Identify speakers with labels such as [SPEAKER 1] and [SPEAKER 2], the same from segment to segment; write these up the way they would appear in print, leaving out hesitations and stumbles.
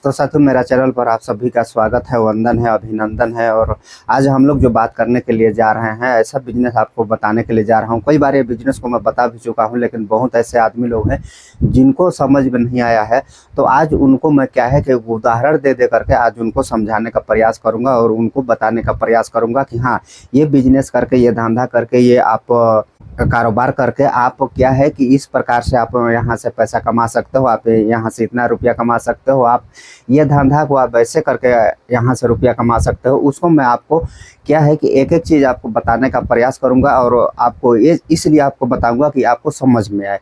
[SPEAKER 1] तो साथियों, मेरा चैनल पर आप सभी का स्वागत है, वंदन है, अभिनंदन है। और आज हम लोग जो बात करने के लिए जा रहे हैं, ऐसा बिजनेस आपको बताने के लिए जा रहा हूं। कई बार ये बिजनेस को मैं बता भी चुका हूं, लेकिन बहुत ऐसे आदमी लोग हैं जिनको समझ में नहीं आया है। तो आज उनको मैं क्या है कि उदाहरण दे दे करके आज उनको समझाने का प्रयास करूँगा और उनको बताने का प्रयास करूँगा कि हाँ, ये बिजनेस करके, ये धंधा करके, ये आप कारोबार करके आप क्या है कि इस प्रकार से आप यहाँ से पैसा कमा सकते हो, आप यहाँ से इतना रुपया कमा सकते हो, आप ये धंधा को आप ऐसे करके यहाँ से रुपया कमा सकते हो। उसको मैं आपको क्या है कि एक एक चीज़ आपको बताने का प्रयास करूँगा और आपको ये इसलिए आपको बताऊँगा कि आपको समझ में आए।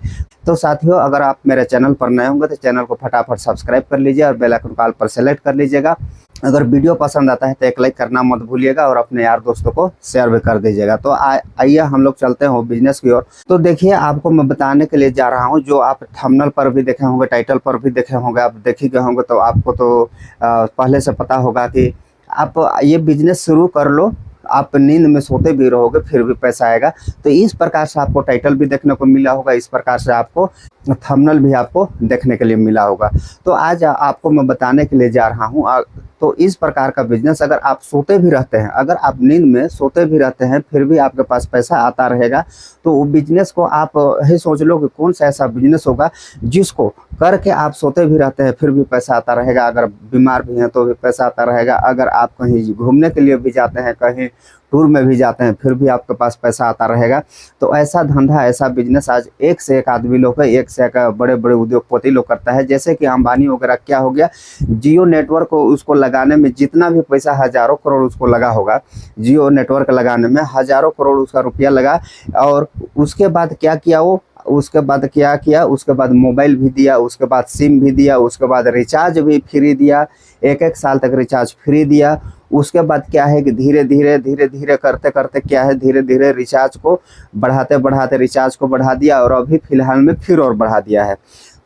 [SPEAKER 1] तो साथियों, अगर आप मेरे चैनल पर नए होंगे तो चैनल को फटाफट सब्सक्राइब कर लीजिए और बेल आइकन कॉल पर सेलेक्ट कर लीजिएगा। अगर वीडियो पसंद आता है तो एक लाइक करना मत भूलिएगा और अपने यार दोस्तों को शेयर भी कर दीजिएगा। तो आइए हम लोग चलते हैं बिजनेस की ओर। तो देखिए, आपको मैं बताने के लिए जा रहा हूं, जो आप थंबनेल पर भी देखे होंगे, टाइटल पर भी देखे होंगे, आप देख ही गए होंगे, तो आपको तो पहले से पता होगा कि आप ये बिजनेस शुरू कर लो, आप नींद में सोते भी रहोगे फिर भी पैसा आएगा। तो इस प्रकार से आपको टाइटल भी देखने को मिला होगा, इस प्रकार से आपको थंबनेल भी आपको देखने के लिए मिला होगा। तो आज आपको मैं बताने के लिए जा रहा हूँ। तो इस प्रकार का बिजनेस, अगर आप सोते भी रहते हैं, अगर आप नींद में सोते भी रहते हैं फिर भी आपके पास पैसा आता रहेगा, तो वो बिजनेस को आप ही सोच लो कि कौन सा ऐसा बिजनेस होगा जिसको करके आप सोते भी रहते हैं फिर भी पैसा आता रहेगा। अगर बीमार भी हैं तो भी पैसा आता रहेगा। अगर आप कहीं घूमने के लिए भी जाते हैं, कहीं टूर में भी जाते हैं, फिर भी आपके पास पैसा आता रहेगा। तो ऐसा धंधा, ऐसा बिजनेस आज एक से एक आदमी लोग है, एक से एक बड़े बड़े उद्योगपति लोग करता है। जैसे कि अंबानी वगैरह क्या हो गया, जियो नेटवर्क को उसको लगाने में जितना भी पैसा हजारों करोड़ उसको लगा होगा, जियो नेटवर्क लगाने में हजारों करोड़ उसका रुपया लगा। और उसके बाद क्या किया उसके बाद क्या किया, उसके बाद मोबाइल भी दिया, उसके बाद सिम भी दिया, उसके बाद रिचार्ज भी फ्री दिया, एक साल तक रिचार्ज फ्री दिया। उसके बाद क्या है कि धीरे धीरे करते करते क्या है, धीरे धीरे रिचार्ज को बढ़ाते रिचार्ज को बढ़ा दिया और अभी फिलहाल में फिर और बढ़ा दिया है।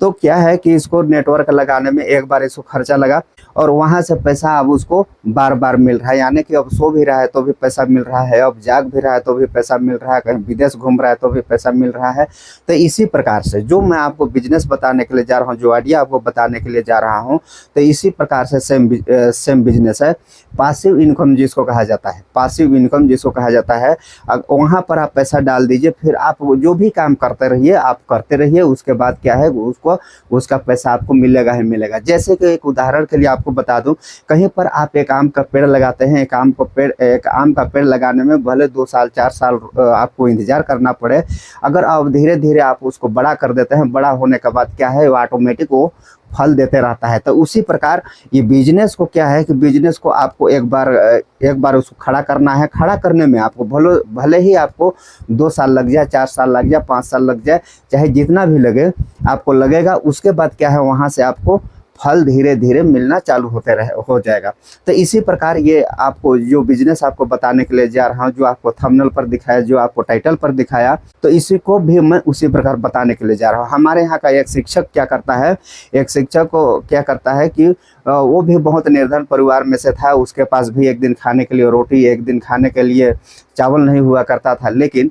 [SPEAKER 1] तो क्या है कि इसको नेटवर्क लगाने में एक बार इसको खर्चा लगा और वहाँ से पैसा अब उसको बार बार मिल रहा है। यानी कि अब सो भी रहा है तो भी पैसा मिल रहा है, अब जाग भी रहा है तो भी पैसा मिल रहा है, कहीं विदेश घूम रहा है तो भी पैसा मिल रहा है। तो इसी प्रकार से जो मैं आपको बिजनेस बताने के लिए जा रहा हूँ, जो आइडिया आपको बताने के लिए जा रहा हूँ, तो इसी प्रकार से सेम बिजनेस है। पासिव इनकम जिसको कहा जाता है, पासिव इनकम जिसको कहा जाता है। वहाँ पर आप पैसा डाल दीजिए, फिर आप जो भी काम करते रहिए, आप करते रहिए। उसके बाद क्या है, उसका पैसा आपको मिलेगा ही मिलेगा। जैसे कि एक उदाहरण के लिए आपको बता दूं, कहीं पर आप एक आम का पेड़ लगाते हैं, एक आम का पेड़ लगाने में भले 2 साल 4 साल आपको इंतजार करना पड़े। अगर आप धीरे धीरे आप उसको बड़ा कर देते हैं, बड़ा होने के बाद क्या है, वो ऑटोमेटिक वो फल देते रहता है। तो उसी प्रकार ये बिजनेस को क्या है कि बिजनेस को आपको एक बार उसको खड़ा करना है। खड़ा करने में आपको भले ही आपको 2 साल लग जाए, 4 साल लग जाए, 5 साल लग जाए, चाहे जितना भी लगे आपको लगेगा। उसके बाद क्या है, वहाँ से आपको फल धीरे धीरे मिलना चालू हो जाएगा। तो इसी प्रकार ये आपको जो बिजनेस आपको बताने के लिए जा रहा हूँ, जो आपको थंबनेल पर दिखाया, जो आपको टाइटल पर दिखाया, तो इसी को भी मैं उसी प्रकार बताने के लिए जा रहा हूँ। हमारे यहाँ का एक शिक्षक क्या करता है, एक शिक्षक को क्या करता है कि वो भी बहुत निर्धन परिवार में से था। उसके पास भी एक दिन खाने के लिए रोटी, एक दिन खाने के लिए चावल नहीं हुआ करता था। लेकिन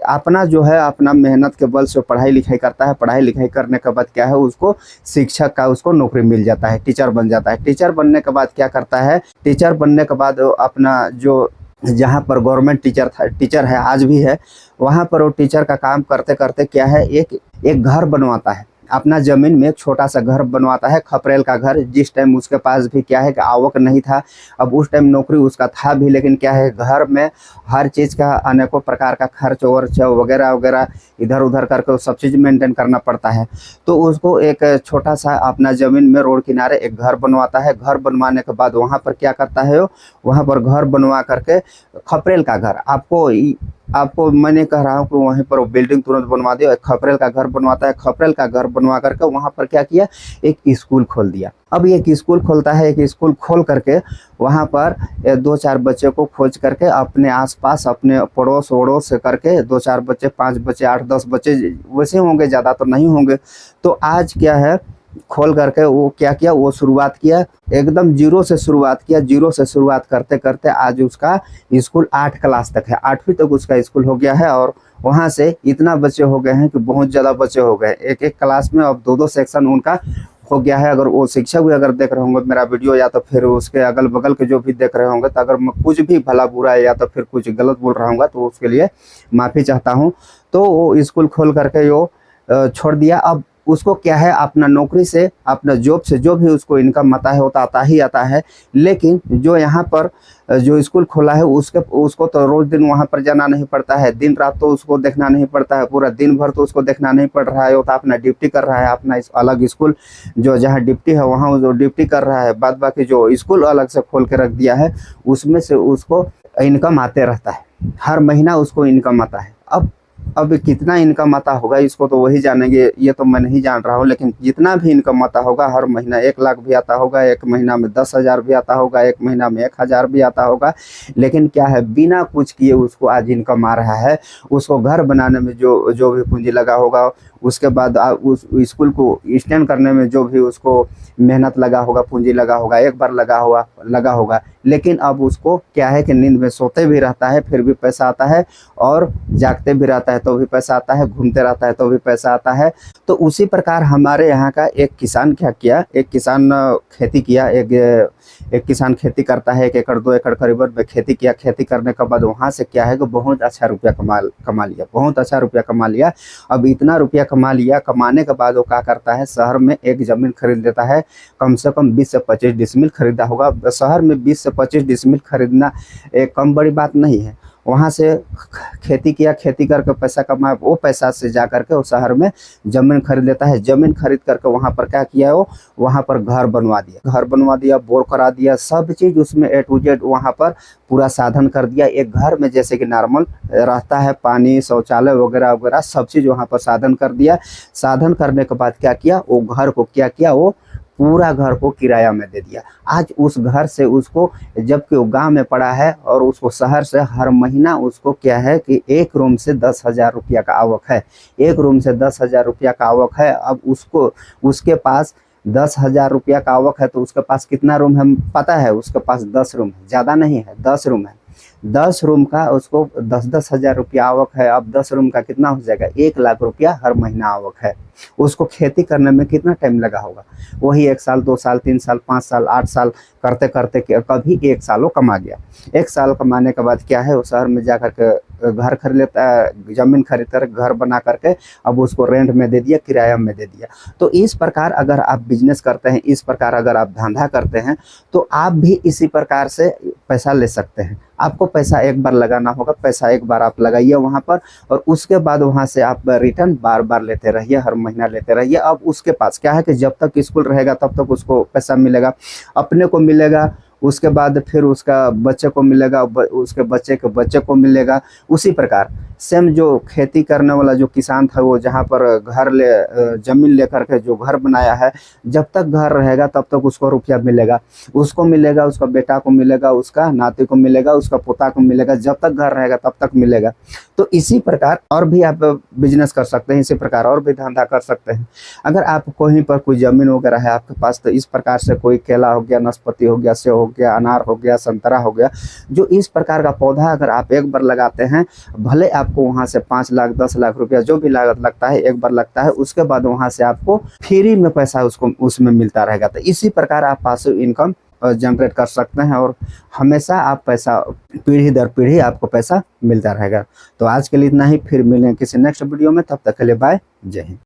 [SPEAKER 1] अपना जो है, अपना मेहनत के बल से पढ़ाई लिखाई करता है। पढ़ाई लिखाई करने के बाद क्या है, उसको शिक्षक का उसको नौकरी मिल जाता है, टीचर बन जाता है। टीचर बनने के बाद क्या करता है, टीचर बनने के बाद अपना जो जहाँ पर गवर्नमेंट टीचर है, आज भी है, वहाँ पर वो टीचर का काम करते करते क्या है, एक घर बनवाता है। अपना ज़मीन में एक छोटा सा घर बनवाता है, खपरेल का घर। जिस टाइम उसके पास भी क्या है कि आवक नहीं था, अब उस टाइम नौकरी उसका था भी, लेकिन क्या है, घर में हर चीज़ का अनेकों प्रकार का खर्च वर्च वगैरह वगैरह इधर उधर करके सब चीज़ मेंटेन करना पड़ता है। तो उसको एक छोटा सा अपना ज़मीन में रोड किनारे एक घर बनवाता है। घर बनवाने के बाद वहाँ पर क्या करता है, वहाँ पर घर बनवा करके खपरेल का घर, आपको मैंने कह रहा हूँ कि वहीं पर वो बिल्डिंग तुरंत बनवा दिया। खपरेल का घर बनवाता है। खपरेल का घर बनवा करके वहाँ पर क्या किया, एक स्कूल खोल दिया। अब एक स्कूल खोलता है, एक स्कूल खोल करके वहाँ पर 2-4 बच्चे को खोज करके अपने आसपास, अपने पड़ोस वड़ोस से करके 2-4 बच्चे, 5 बच्चे, 8-10 बच्चे वैसे होंगे, ज़्यादा तो नहीं होंगे। तो आज क्या है, खोल करके वो क्या किया, वो शुरुआत किया, एकदम जीरो से शुरुआत किया। जीरो से शुरुआत करते करते आज उसका स्कूल 8 क्लास तक है, 8वीं तक उसका स्कूल हो गया है। और वहाँ से इतना बच्चे हो गए हैं कि बहुत ज़्यादा बच्चे हो गए। एक क्लास में अब 2-2 सेक्शन उनका हो गया है। अगर वो शिक्षक भी अगर देख रहे होंगे मेरा वीडियो, या तो फिर उसके अगल बगल के जो भी देख रहे होंगे, तो अगर मैं कुछ भी भला बुरा या तो फिर कुछ गलत बोल रहा हूँ तो उसके लिए माफ़ी चाहता हूँ। तो वो स्कूल खोल करके वो छोड़ दिया। अब उसको क्या है, अपना नौकरी से, अपना जॉब से जो भी उसको इनकम आता है वो तो आता ही आता है। लेकिन जो यहाँ पर जो स्कूल खोला है उसको तो रोज दिन वहाँ पर जाना नहीं पड़ता है, दिन रात तो उसको देखना नहीं पड़ता है, पूरा दिन भर तो उसको देखना नहीं पड़ रहा है। वो तो अपना ड्यूटी कर रहा है, अपना अलग स्कूल जो जहाँ ड्यूटी है वहाँ जो ड्यूटी कर रहा है। बाद बाकी जो स्कूल अलग से खोल के रख दिया है उसमें से उसको इनकम आते रहता है, हर महीना उसको इनकम आता है। अब कितना इनकम आता होगा इसको तो वही जानेंगे, ये तो मैं नहीं जान रहा हूँ। लेकिन जितना भी इनकम आता होगा हर महीना 1 लाख भी आता होगा, एक महीना में 10,000 भी आता होगा, एक महीना में 1,000 भी आता होगा। लेकिन क्या है, बिना कुछ किए उसको आज इनकम आ रहा है। उसको घर बनाने में जो भी पूंजी लगा होगा, उसके बाद उस स्कूल को स्टैंड करने में जो भी उसको मेहनत लगा होगा, पूंजी लगा होगा, एक बार लगा होगा। लेकिन अब उसको क्या है कि नींद में सोते भी रहता है फिर भी पैसा आता है, और जागते भी रहता है तो भी पैसा आता है, घूमते रहता है तो भी पैसा आता है। तो उसी प्रकार हमारे यहाँ का एक किसान क्या किया, एक किसान खेती किया, एक किसान खेती करता है, 1 एकड़ 2 एकड़ करीबन में खेती किया। खेती करने के बाद वहाँ से क्या है कि बहुत अच्छा रुपया कमा लिया, बहुत अच्छा रुपया कमा लिया। अब इतना रुपया कमा लिया, कमाने के बाद वो क्या करता है, शहर में एक ज़मीन खरीद लेता है। कम से कम 20 से 25 डिसमिल खरीदा होगा। शहर में 20 से 25 डिसमिल खरीदना एक कम बड़ी बात नहीं है। वहाँ से खेती किया, खेती करके पैसा कमाया, वो पैसा से जा करके वो शहर में ज़मीन खरीद लेता है। ज़मीन खरीद करके वहाँ पर क्या किया, वो वहाँ पर घर बनवा दिया, बोर करा दिया, सब चीज़ उसमें A to Z वहाँ पर पूरा साधन कर दिया। एक घर में जैसे कि नॉर्मल रहता है, पानी, शौचालय वगैरह वगैरह सब चीज़ वहाँ पर साधन कर दिया। साधन करने के बाद क्या किया, वो घर को क्या किया, वो पूरा घर को किराया में दे दिया। आज उस घर से उसको, जबकि वो गांव में पड़ा है और उसको शहर से हर महीना उसको क्या है कि एक रूम से 10,000 रुपया का आवक है, एक रूम से 10,000 रुपया का आवक है। अब उसके पास 10,000 रुपया का आवक है तो उसके पास कितना रूम है पता है, उसके पास 10 रूम है, ज़्यादा नहीं है, 10 रूम है। 10 रूम का उसको 10-10 हज़ार रुपया आवक है। अब 10 रूम का कितना हो जाएगा, 1 लाख रुपया हर महीना आवक है। उसको खेती करने में कितना टाइम लगा होगा, वही 1 साल 2 साल 3 साल 5 साल 8 साल करते करते कभी 1 साल वो कमा गया। 1 साल कमाने के बाद क्या है, वो शहर में जा करके घर खरीद लेता है, ज़मीन खरीद कर घर बना करके अब उसको रेंट में दे दिया, किराया में दे दिया। तो इस प्रकार अगर आप बिजनेस करते हैं, इस प्रकार अगर आप धंधा करते हैं तो आप भी इसी प्रकार से पैसा ले सकते हैं। आपको पैसा एक बार लगाना होगा, पैसा एक बार आप लगाइए वहाँ पर, और उसके बाद वहाँ से आप रिटर्न बार बार लेते रहिए, हर महीना लेते रहिए। अब उसके पास क्या है कि जब तक स्कूल रहेगा तब तक उसको पैसा मिलेगा, अपने को मिलेगा, उसके बाद फिर उसका बच्चे को मिलेगा, उसके बच्चे के बच्चे को मिलेगा। उसी प्रकार सेम जो खेती करने वाला जो किसान था, वो जहाँ पर ज़मीन लेकर के जो घर बनाया है, जब तक घर रहेगा तब तक उसको रुपया मिलेगा, उसको मिलेगा, उसका बेटा को मिलेगा, उसका नाती को मिलेगा, उसका पोता को मिलेगा। जब तक घर रहेगा तब तक मिलेगा। तो इसी प्रकार और भी आप बिजनेस कर सकते हैं, इसी प्रकार और भी धंधा कर सकते हैं। अगर आप कहीं पर कोई ज़मीन वगैरह है आपके पास, तो इस प्रकार से कोई केला हो गया, नाशपाती हो गया, सेब हो गया, अनार हो गया, संतरा हो गया, जो इस प्रकार का पौधा अगर आप एक बार लगाते हैं, भले आपको वहाँ से 5 लाख 10 लाख रुपया जो भी लागत लगता है एक बार लगता है, उसके बाद वहाँ से आपको फ्री में पैसा उसमें मिलता रहेगा। तो इसी प्रकार आप पासिव इनकम जनरेट कर सकते हैं, और हमेशा आप पैसा पीढ़ी दर पीढ़ी आपको पैसा मिलता रहेगा। तो आज के लिए इतना ही, फिर मिलेंगे किसी नेक्स्ट वीडियो में, तब तक के लिए बाय, जय हिंद।